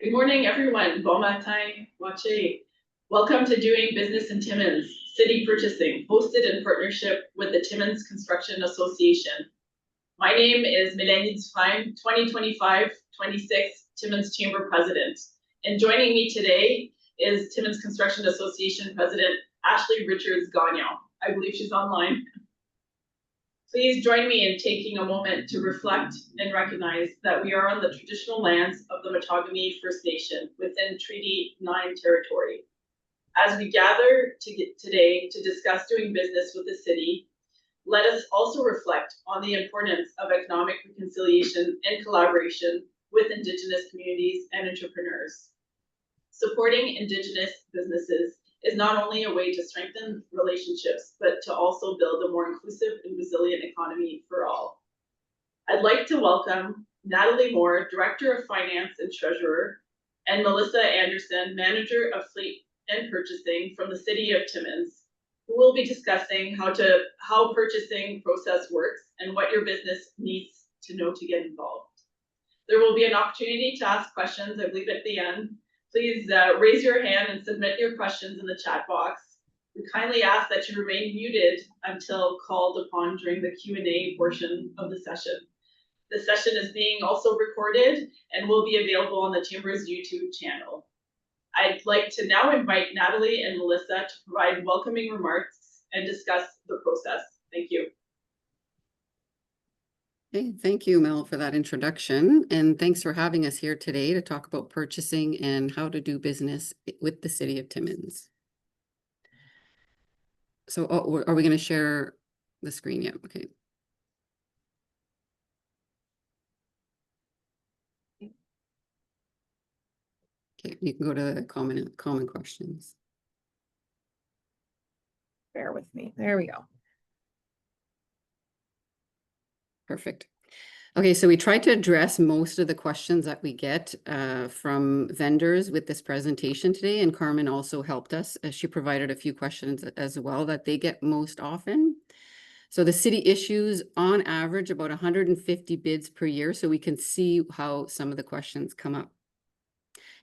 Good morning, everyone. Bon matin, wache. Welcome to Doing Business in Timmins, City Purchasing, hosted in partnership with the Timmins Construction Association. My name is Mélanie Dufresne, 2025-26 Timmins Chamber President. And joining me today is Timmins Construction Association President Ashley Richards-Gagnon. I believe she's online. Please join me in taking a moment to reflect and recognize that we are on the traditional lands of the Matagami First Nation within Treaty 9 territory. As we gather today to discuss doing business with the city, let us also reflect on the importance of economic reconciliation and collaboration with Indigenous communities and entrepreneurs. Supporting Indigenous businesses is not only a way to strengthen relationships, but to also build a more inclusive and resilient economy for all. I'd like to welcome Natalie Moore, Director of Finance and Treasurer, and Melissa Anderson, Manager of Fleet and Purchasing from the City of Timmins, who will be discussing how purchasing process works and what your business needs to know to get involved. There will be an opportunity to ask questions, I believe, at the end. Please raise your hand and submit your questions in the chat box. We kindly ask that you remain muted until called upon during the Q&A portion of the session. The session is being also recorded and will be available on the Chamber's YouTube channel. I'd like to now invite Natalie and Melissa to provide welcoming remarks and discuss the process. Thank you. Hey, thank you, Mel, for that introduction. And thanks for having us here today to talk about purchasing and how to do business with the City of Timmins. So are we going to share the screen yet? Okay. Okay, you can go to the common questions. Bear with me. There we go. Perfect. Okay, so we tried to address most of the questions that we get from vendors with this presentation today, and Carmen also helped us as she provided a few questions as well that they get most often. So the city issues on average about 150 bids per year, so we can see how some of the questions come up.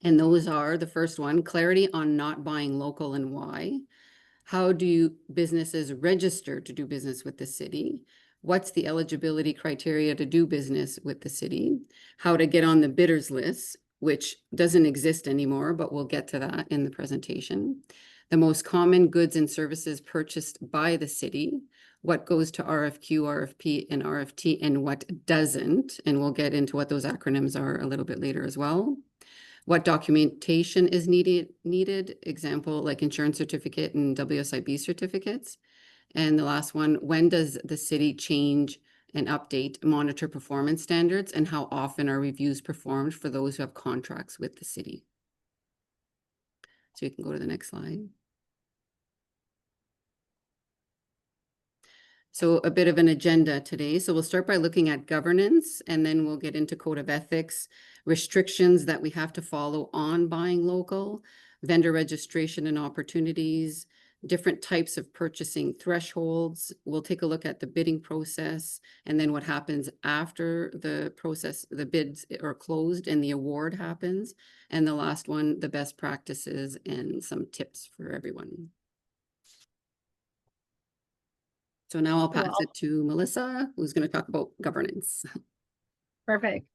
And those are, the first one, clarity on not buying local and why. How do businesses register to do business with the city? What's the eligibility criteria to do business with the city? How to get on the bidders list, which doesn't exist anymore, but we'll get to that in the presentation. The most common goods and services purchased by the city. What goes to RFQ, RFP, and RFT, and what doesn't. And we'll get into what those acronyms are a little bit later as well. What documentation is needed, example, like insurance certificate and WSIB certificates. And the last one, when does the city change and update monitor performance standards, and how often are reviews performed for those who have contracts with the city? So you can go to the next slide. So a bit of an agenda today. So we'll start by looking at governance, and then we'll get into code of ethics, restrictions that we have to follow on buying local, vendor registration and opportunities, different types of purchasing thresholds. We'll take a look at the bidding process, and then what happens after the process, the bids are closed and the award happens. And the last one, the best practices and some tips for everyone. So now I'll pass it to Melissa, who's going to talk about governance. Perfect.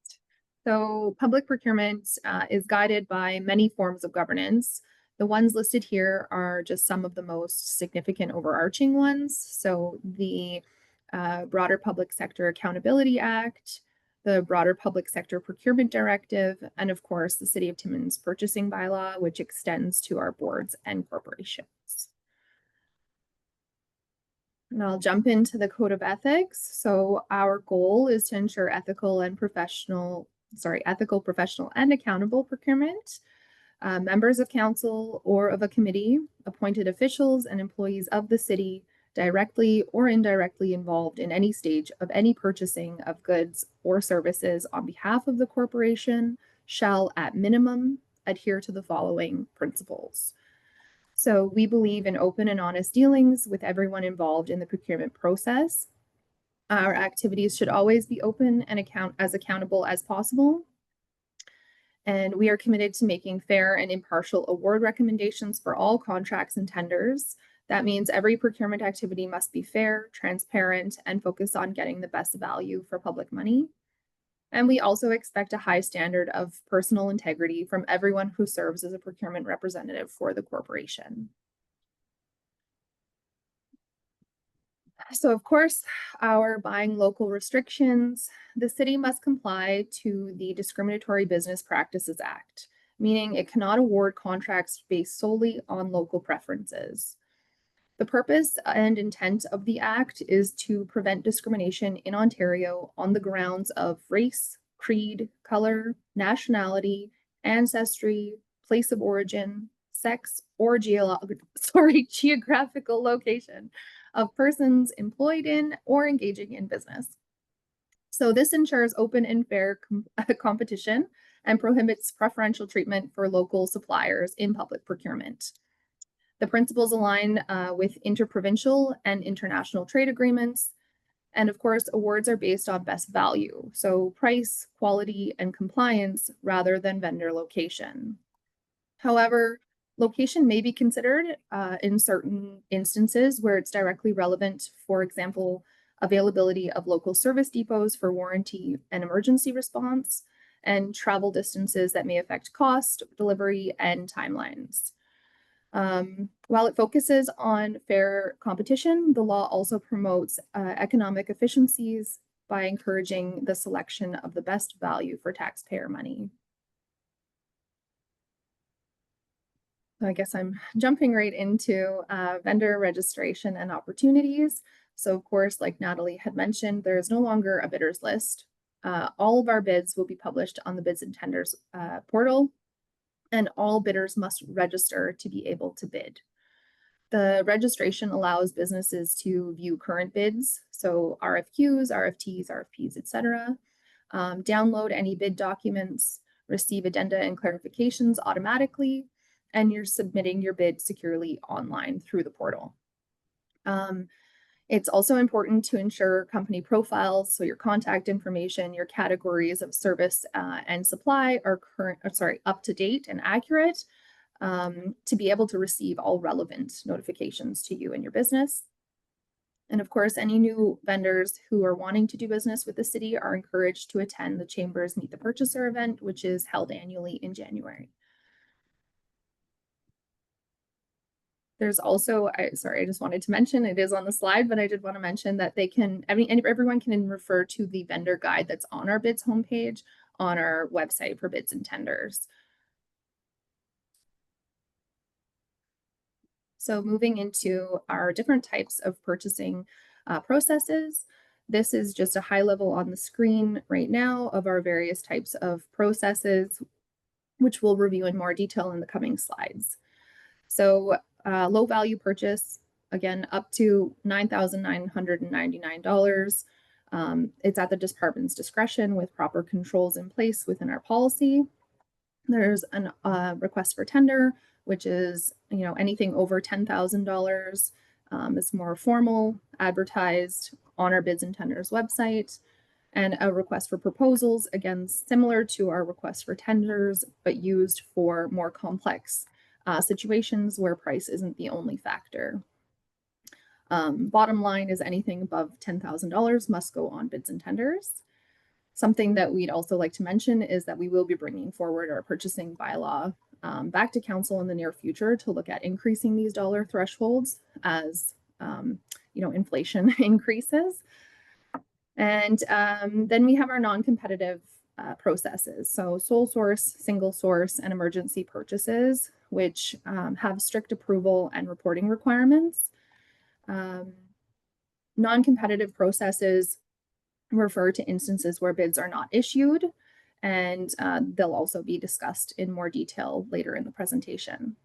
So public procurement is guided by many forms of governance. The ones listed here are just some of the most significant overarching ones. So the broader Public Sector Accountability Act, the broader Public Sector Procurement Directive, and of course, the City of Timmins Purchasing Bylaw, which extends to our boards and corporations. And I'll jump into the code of ethics. So our goal is to ensure ethical, professional, and accountable procurement. Members of council or of a committee, appointed officials and employees of the city, directly or indirectly involved in any stage of any purchasing of goods or services on behalf of the corporation, shall at minimum adhere to the following principles. So we believe in open and honest dealings with everyone involved in the procurement process. Our activities should always be open and accountable as possible. And we are committed to making fair and impartial award recommendations for all contracts and tenders. That means every procurement activity must be fair, transparent, and focus on getting the best value for public money. And we also expect a high standard of personal integrity from everyone who serves as a procurement representative for the corporation. So of course, our buying local restrictions, the city must comply to the Discriminatory Business Practices Act, meaning it cannot award contracts based solely on local preferences. The purpose and intent of the Act is to prevent discrimination in Ontario on the grounds of race, creed, color, nationality, ancestry, place of origin, sex, or geographical location of persons employed in or engaging in business. So this ensures open and fair competition and prohibits preferential treatment for local suppliers in public procurement. The principles align with interprovincial and international trade agreements. And of course, awards are based on best value, so price, quality, and compliance rather than vendor location. However, location may be considered in certain instances where it's directly relevant, for example, availability of local service depots for warranty and emergency response, and travel distances that may affect cost, delivery, and timelines. While it focuses on fair competition, the law also promotes economic efficiencies by encouraging the selection of the best value for taxpayer money. I guess I'm jumping right into vendor registration and opportunities. So of course, like Natalie had mentioned, there is no longer a bidders list. All of our bids will be published on the bids and tenders portal, and all bidders must register to be able to bid. The registration allows businesses to view current bids, so RFQs, RFTs, RFPs, etc. Download any bid documents, receive addenda and clarifications automatically, and you're submitting your bid securely online through the portal. It's also important to ensure company profiles, so your contact information, your categories of service and supply are up to date and accurate to be able to receive all relevant notifications to you and your business. And of course, any new vendors who are wanting to do business with the city are encouraged to attend the Chamber's Meet the Purchaser event, which is held annually in January. There's also, I just wanted to mention, it is on the slide, but I did want to mention that everyone can refer to the vendor guide that's on our bids homepage on our website for bids and tenders. So moving into our different types of purchasing processes, this is just a high level on the screen right now of our various types of processes, which we'll review in more detail in the coming slides. So low value purchase, again, up to $9,999. It's at the department's discretion with proper controls in place within our policy. There's a request for tender, which is anything over $10,000. It's more formal, advertised on our bids and tenders website. And a request for proposals, again, similar to our request for tenders, but used for more complex situations where price isn't the only factor. Bottom line is anything above $10,000 must go on bids and tenders. Something that we'd also like to mention is that we will be bringing forward our purchasing bylaw back to council in the near future to look at increasing these dollar thresholds as inflation increases. And then we have our non-competitive processes. So sole source, single source, and emergency purchases, which have strict approval and reporting requirements. Non-competitive processes refer to instances where bids are not issued, and they'll also be discussed in more detail later in the presentation.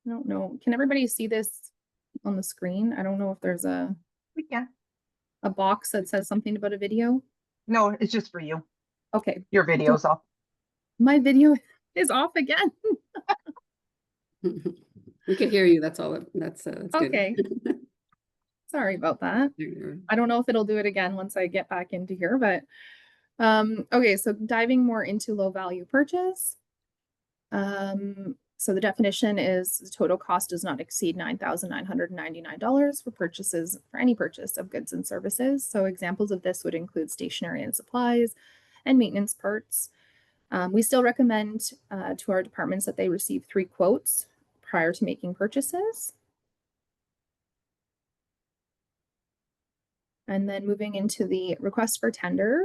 I don't know. Can everybody see this on the screen? I don't know if there's a box that says something about a video. No, it's just for you. Okay. Your video's off. My video is off again. We can hear you. That's all. That's okay. good. Sorry about that. I don't know if it'll do it again once I get back into here, but okay, so diving more into low value purchase. So the definition is the total cost does not exceed $9,999 for any purchase of goods and services. So examples of this would include stationery and supplies and maintenance parts. We still recommend to our departments that they receive 3 quotes prior to making purchases. And then moving into the request for tender.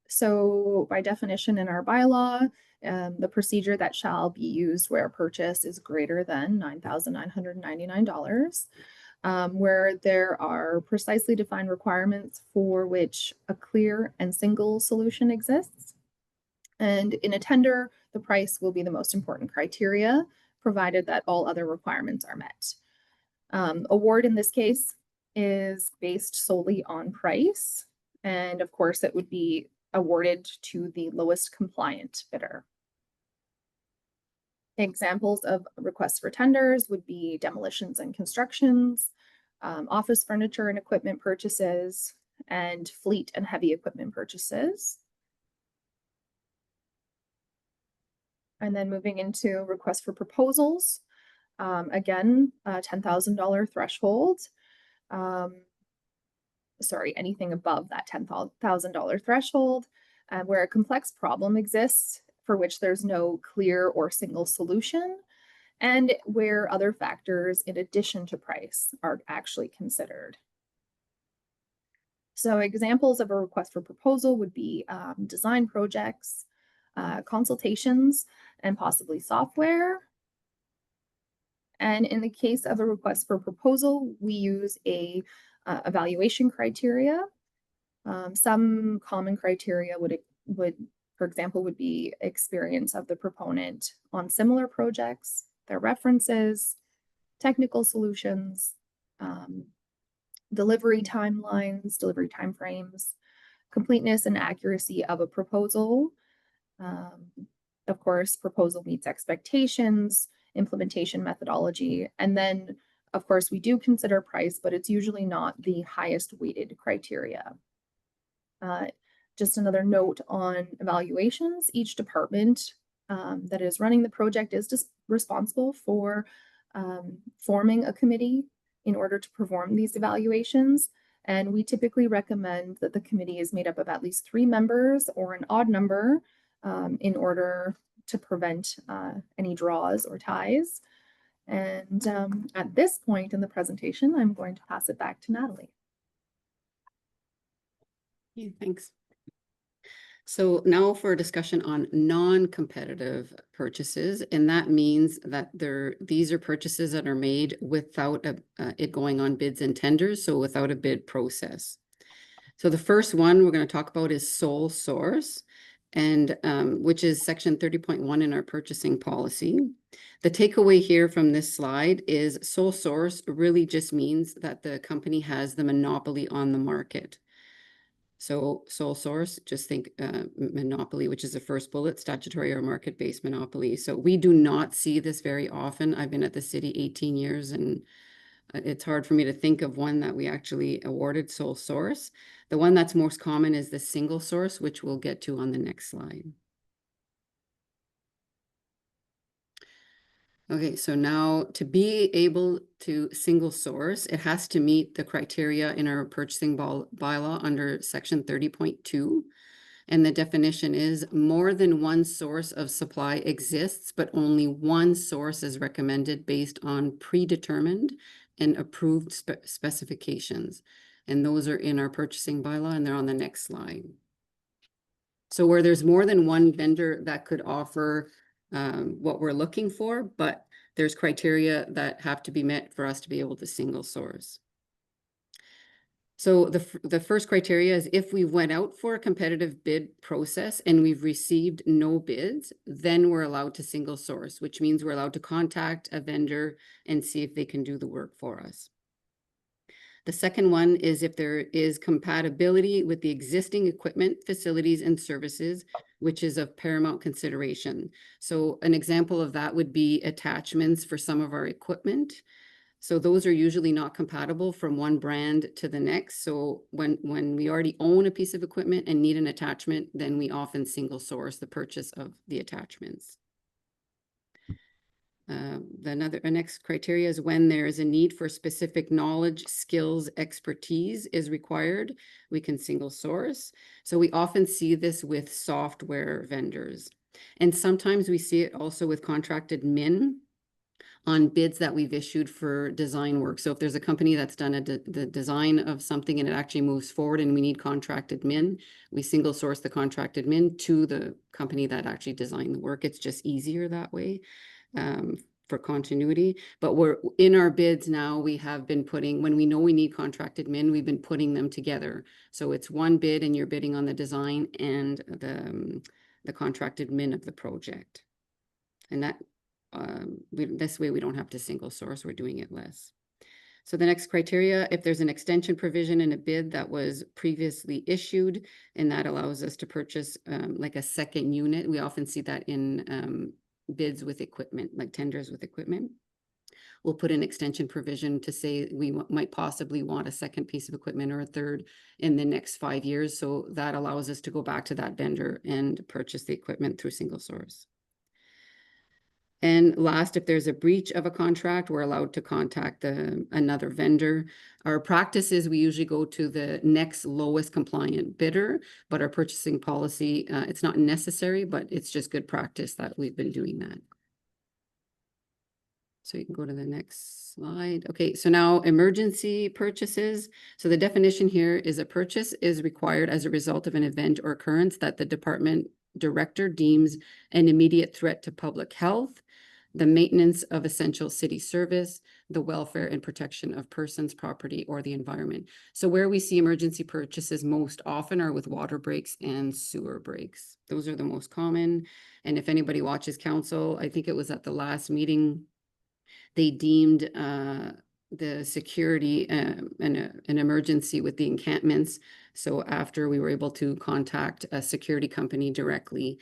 So by definition in our bylaw, the procedure that shall be used where a purchase is greater than $9,999, where there are precisely defined requirements for which a clear and single solution exists. And in a tender, the price will be the most important criteria, provided that all other requirements are met. Award in this case is based solely on price. And of course, it would be awarded to the lowest compliant bidder. Examples of requests for tenders would be demolitions and constructions, office furniture and equipment purchases, and fleet and heavy equipment purchases. And then moving into requests for proposals. Again, $10,000 threshold. Sorry, anything above that $10,000 threshold, where a complex problem exists for which there's no clear or single solution, and where other factors in addition to price are actually considered. So examples of a request for proposal would be design projects, consultations, and possibly software. And in the case of a request for proposal, we use a evaluation criteria. Some common criteria would, for example, would be experience of the proponent on similar projects, their references, technical solutions, delivery timelines, delivery timeframes, completeness and accuracy of a proposal. Of course, proposal meets expectations, implementation methodology, and then of course, we do consider price, but it's usually not the highest weighted criteria. Just another note on evaluations. Each department that is running the project is just responsible for forming a committee in order to perform these evaluations. And we typically recommend that the committee is made up of at least 3 members or an odd number in order to prevent any draws or ties. And at this point in the presentation, I'm going to pass it back to Natalie. Yeah, thanks. So now for a discussion on non-competitive purchases, and that means that these are purchases that are made without it going on bids and tenders, so without a bid process. So the first one we're going to talk about is sole source, and which is section 30.1 in our purchasing policy. The takeaway here from this slide is sole source really just means that the company has the monopoly on the market. So sole source, just think monopoly, which is the first bullet, statutory or market-based monopoly. So we do not see this very often. I've been at the city 18 years and it's hard for me to think of one that we actually awarded sole source. The one that's most common is the single source, which we'll get to on the next slide. Okay, so now to be able to single source, it has to meet the criteria in our purchasing bylaw under section 30.2. And the definition is more than one source of supply exists, but only one source is recommended based on predetermined and approved specifications. And those are in our purchasing bylaw and they're on the next slide. So where there's more than one vendor that could offer what we're looking for, but there's criteria that have to be met for us to be able to single source. So the first criteria is if we went out for a competitive bid process and we've received no bids, then we're allowed to single source, which means we're allowed to contact a vendor and see if they can do the work for us. The second one is if there is compatibility with the existing equipment, facilities, and services, which is of paramount consideration. So an example of that would be attachments for some of our equipment. So those are usually not compatible from one brand to the next. So when we already own a piece of equipment and need an attachment, then we often single source the purchase of the attachments. The next criteria is when there is a need for specific knowledge, skills, expertise is required, we can single source. So we often see this with software vendors. And sometimes we see it also with contracted min on bids that we've issued for design work. So if there's a company that's done the design of something and it actually moves forward and we need contracted min, we single source the contracted min to the company that actually designed the work. It's just easier that way. For continuity, but we're in our bids now, we have been putting, when we know we need contracted min, we've been putting them together. So it's one bid and you're bidding on the design and the contracted min of the project. And that, this way we don't have to single source, we're doing it less. So the next criteria, if there's an extension provision in a bid that was previously issued, and that allows us to purchase like a second unit. We often see that in bids with equipment, like tenders with equipment. We'll put an extension provision to say we might possibly want a second piece of equipment or a third in the next 5 years. So that allows us to go back to that vendor and purchase the equipment through single source. And last, if there's a breach of a contract, we're allowed to contact another vendor. Our practice is we usually go to the next lowest compliant bidder, but our purchasing policy, it's not necessary, but it's just good practice that we've been doing that. So you can go to the next slide. Okay, so now emergency purchases. So the definition here is a purchase is required as a result of an event or occurrence that the department director deems an immediate threat to public health, the maintenance of essential city service, the welfare and protection of persons, property, or the environment. So where we see emergency purchases most often are with water breaks and sewer breaks. Those are the most common. And if anybody watches council, I think it was at the last meeting, they deemed the security an emergency with the encampments. So after we were able to contact a security company directly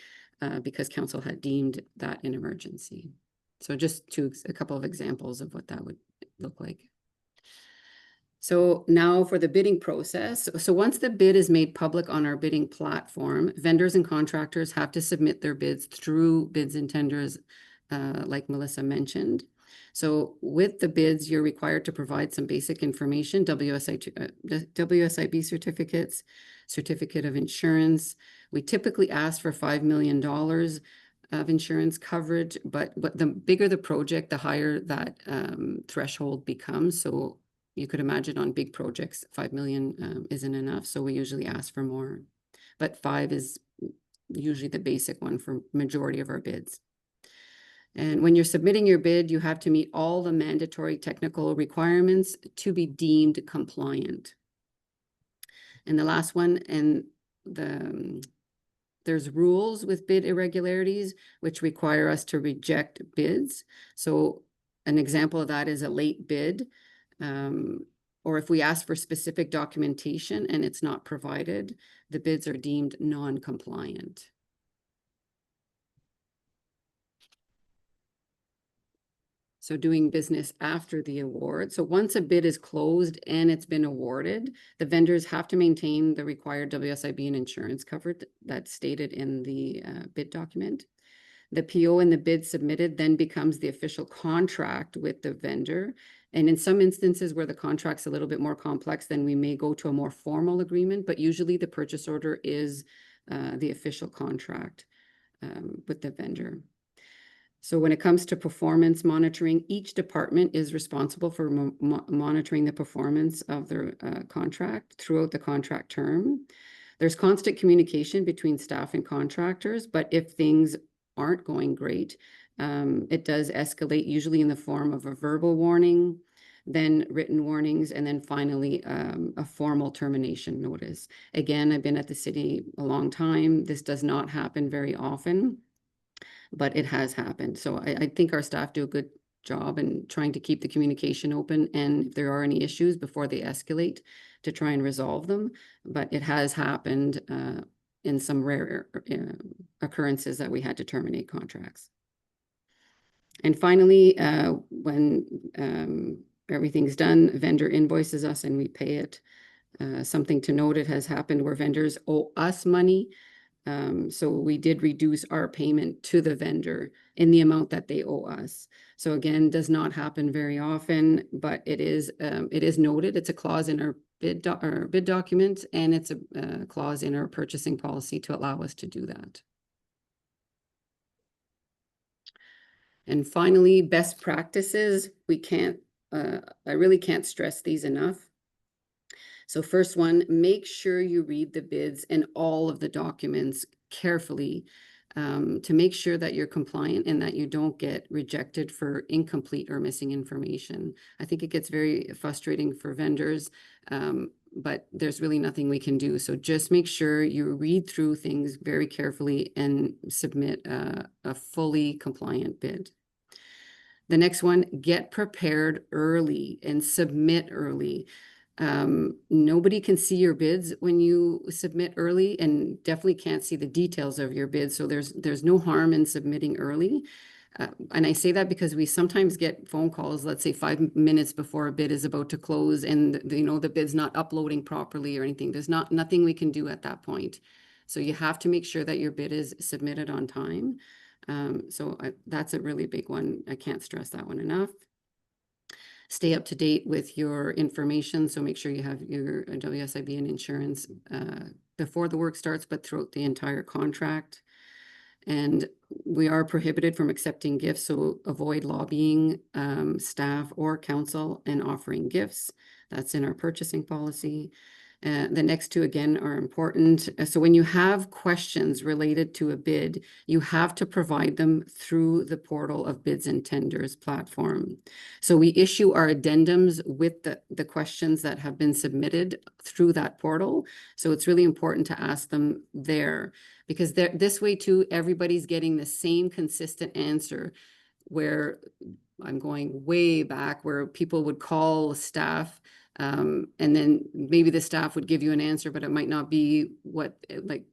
because council had deemed that an emergency. So just a couple of examples of what that would look like. So now for the bidding process. So once the bid is made public on our bidding platform, vendors and contractors have to submit their bids through bids and tenders, like Melissa mentioned. So with the bids, you're required to provide some basic information, WSIB certificates, certificate of insurance. We typically ask for $5 million of insurance coverage, but the bigger the project, the higher that threshold becomes. So you could imagine on big projects, 5 million isn't enough. So we usually ask for more, but 5 is usually the basic one for majority of our bids. And when you're submitting your bid, you have to meet all the mandatory technical requirements to be deemed compliant. And the last one, and there's rules with bid irregularities, which require us to reject bids. So an example of that is a late bid, or if we ask for specific documentation and it's not provided, the bids are deemed non-compliant. So doing business after the award. So once a bid is closed and it's been awarded, the vendors have to maintain the required WSIB and insurance coverage that's stated in the bid document. The PO and the bid submitted then becomes the official contract with the vendor. And in some instances where the contract's a little bit more complex, then we may go to a more formal agreement, but usually the purchase order is the official contract with the vendor. So when it comes to performance monitoring, each department is responsible for monitoring the performance of their contract throughout the contract term. There's constant communication between staff and contractors, but if things aren't going great, it does escalate, usually in the form of a verbal warning, then written warnings, and then finally a formal termination notice. Again, I've been at the city a long time. This does not happen very often, but it has happened. So I think our staff do a good job in trying to keep the communication open, and if there are any issues before they escalate, to try and resolve them. But it has happened in some rare occurrences that we had to terminate contracts. And finally, when everything's done, vendor invoices us and we pay it. Something to note, it has happened where vendors owe us money. So we did reduce our payment to the vendor in the amount that they owe us. So again, does not happen very often, but it is noted. It's a clause in our bid document, and it's a clause in our purchasing policy to allow us to do that. And finally, best practices. I really can't stress these enough. So first one, make sure you read the bids and all of the documents carefully to make sure that you're compliant and that you don't get rejected for incomplete or missing information. I think it gets very frustrating for vendors, but there's really nothing we can do. So just make sure you read through things very carefully and submit a fully compliant bid. The next one, get prepared early and submit early. Nobody can see your bids when you submit early, and definitely can't see the details of your bid. So there's no harm in submitting early. And I say that because we sometimes get phone calls, let's say 5 minutes before a bid is about to close, and the bid's not uploading properly or anything. There's nothing we can do at that point. So you have to make sure that your bid is submitted on time. That's a really big one. I can't stress that one enough. Stay up to date with your information. So make sure you have your WSIB and insurance before the work starts, but throughout the entire contract. And we are prohibited from accepting gifts, so avoid lobbying staff or council and offering gifts. That's in our purchasing policy. The next two, again, are important. So when you have questions related to a bid, you have to provide them through the portal of bids and tenders platform. So we issue our addendums with the questions that have been submitted through that portal. So it's really important to ask them there, because this way too, everybody's getting the same consistent answer. Where I'm going way back, where people would call staff and then maybe the staff would give you an answer, but it might not be what I'm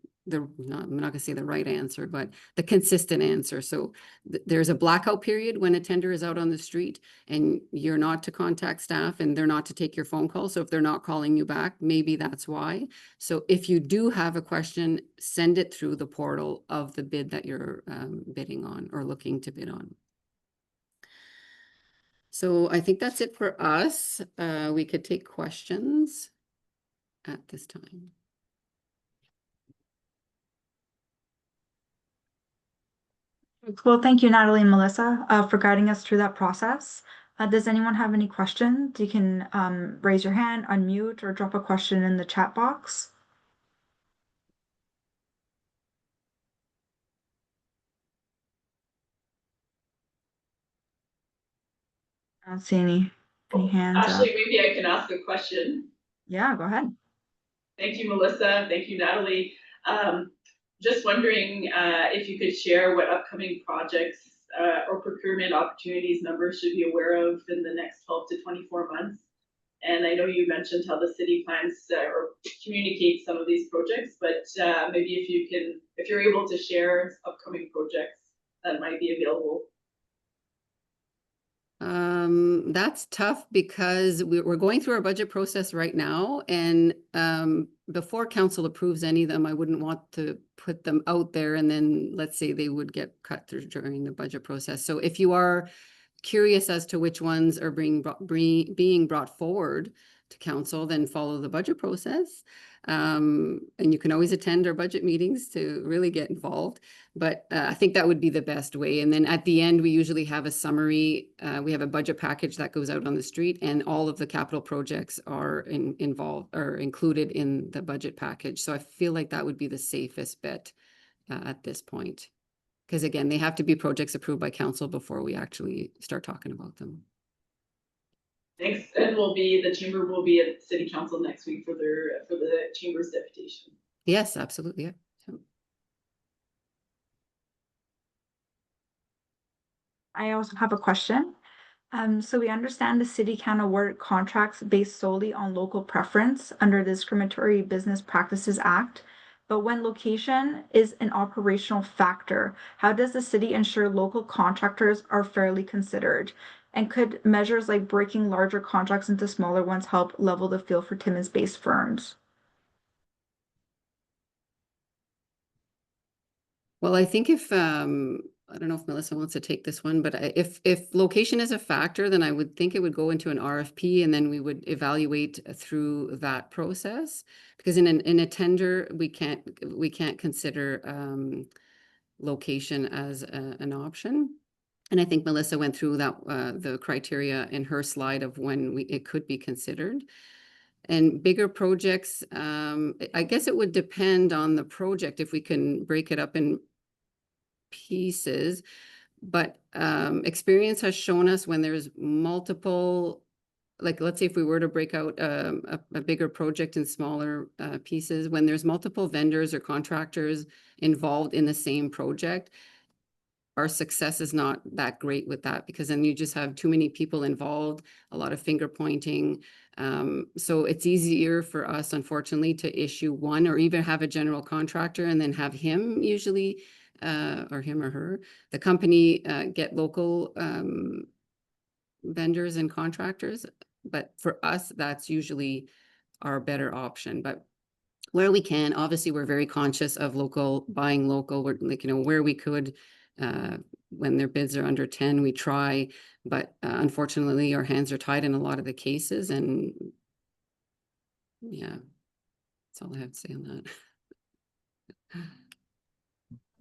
not going to say the right answer, but the consistent answer. So there's a blackout period when a tender is out on the street and you're not to contact staff and they're not to take your phone call. So if they're not calling you back, maybe that's why. So if you do have a question, send it through the portal of the bid that you're bidding on or looking to bid on. So I think that's it for us. We could take questions at this time. Well, thank you, Natalie and Melissa, for guiding us through that process. Does anyone have any questions? You can raise your hand, unmute, or drop a question in the chat box. I don't see any hands Ashley, up. maybe I can ask a question. Yeah, go ahead. Thank you, Melissa. Thank you, Natalie. Just wondering if you could share what upcoming projects or procurement opportunities members should be aware of in the next 12 to 24 months. And I know you mentioned how the city plans or communicate some of these projects, but maybe if you're able to share upcoming projects that might be available. That's tough because we're going through our budget process right now, and before council approves any of them, I wouldn't want to put them out there and then let's say they would get cut through during the budget process. So if you are curious as to which ones are being brought forward to council, then follow the budget process. And you can always attend our budget meetings to really get involved. But I think that would be the best way. And then at the end, we usually have a summary. We have a budget package that goes out on the street, and all of the capital projects are included in the budget package. So I feel like that would be the safest bet at this point. Because again, they have to be projects approved by council before we actually start talking about them. Thanks. And the chamber will be at city council next week for the chamber's deputation. Yes, absolutely. Yeah. I also have a question. So we understand the city can award contracts based solely on local preference under the Discriminatory Business Practices Act. But when location is an operational factor, how does the city ensure local contractors are fairly considered? And could measures like breaking larger contracts into smaller ones help level the field for Timmins-based firms? Well, I think if, I don't know if Melissa wants to take this one, but if location is a factor, then I would think it would go into an RFP and then we would evaluate through that process. Because in a tender, we can't consider location as an option. And I think Melissa went through that the criteria in her slide of when it could be considered. And bigger projects, I guess it would depend on the project if we can break it up in pieces. But experience has shown us when there's multiple, like let's say if we were to break out a bigger project in smaller pieces, when there's multiple vendors or contractors involved in the same project, our success is not that great with that because then you just have too many people involved, a lot of finger pointing. So it's easier for us, unfortunately, to issue one or even have a general contractor and then have him usually, or him or her, the company get local vendors and contractors. But for us, that's usually our better option. But where we can, obviously, we're very conscious of buying local. We're like, where we could, when their bids are under 10, we try, but unfortunately our hands are tied in a lot of the cases. And yeah, that's all I have to say on that.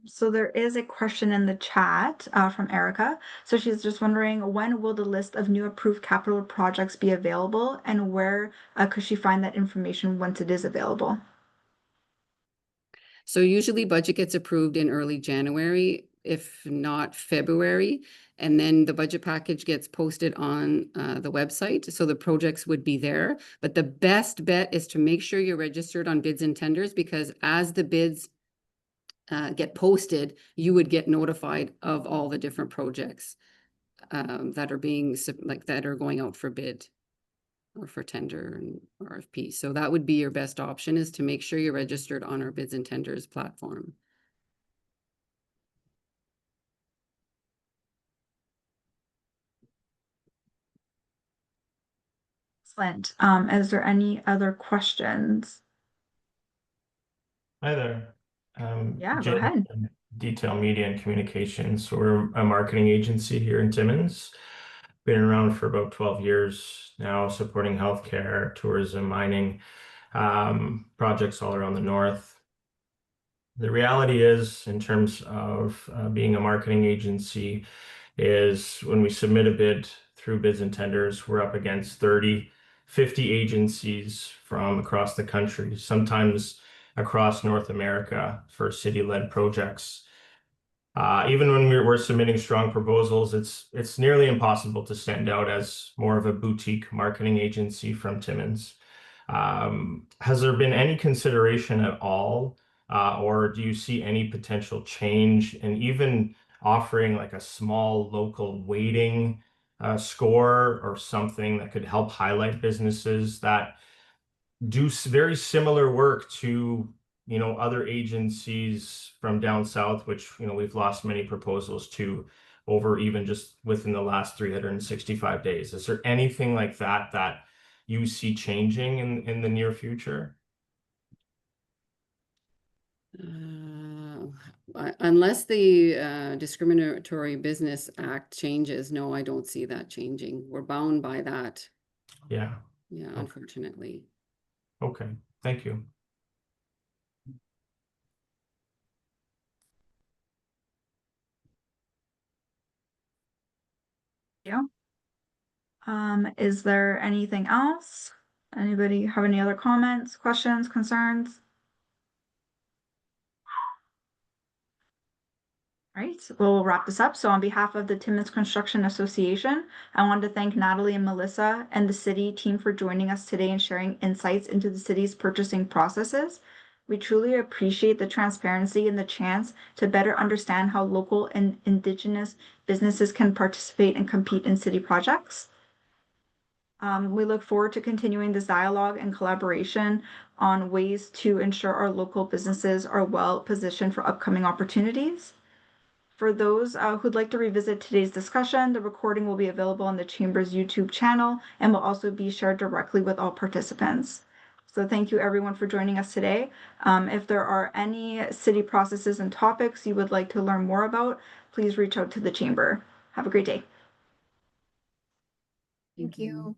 So there is a question in the chat from Erica. So she's just wondering, when will the list of new approved capital projects be available and where could she find that information once it is available? So usually budget gets approved in early January, if not February, and then the budget package gets posted on the website. So the projects would be there. But the best bet is to make sure you're registered on bids and tenders, because as the bids get posted, you would get notified of all the different projects that are that are going out for bid or for tender and RFP. So that would be your best option, is to make sure you're registered on our bids and tenders platform. Excellent. Is there any other questions? Hi there. Yeah, go Jay ahead. from Detail Media and Communications. We're a marketing agency here in Timmins. Been around for about 12 years now, supporting healthcare, tourism, mining, projects all around the north. The reality is, in terms of being a marketing agency, is when we submit a bid through bids and tenders, we're up against 30, 50 agencies from across the country, sometimes across North America, for city-led projects. Even when we're submitting strong proposals, it's nearly impossible to stand out as more of a boutique marketing agency from Timmins. Has there been any consideration at all, or do you see any potential change in even offering like a small local weighting score or something that could help highlight businesses that do very similar work to other agencies from down south, which we've lost many proposals to over even just within the last 365 days? Is there anything like that you see changing in the near future? Unless the Discriminatory Business Act changes, no, I don't see that changing. We're bound by that. Yeah. Yeah, Okay. Unfortunately. Okay, thank you. Yeah. Is there anything else? Anybody have any other comments, questions, concerns? All right, we'll wrap this up. So on behalf of the Timmins Construction Association, I wanted to thank Natalie and Melissa and the city team for joining us today and sharing insights into the city's purchasing processes. We truly appreciate the transparency and the chance to better understand how local and Indigenous businesses can participate and compete in city projects. We look forward to continuing this dialogue and collaboration on ways to ensure our local businesses are well positioned for upcoming opportunities. For those who'd like to revisit today's discussion, the recording will be available on the Chamber's YouTube channel and will also be shared directly with all participants. So thank you everyone for joining us today. If there are any city processes and topics you would like to learn more about, please reach out to the Chamber. Have a great day. Thank you.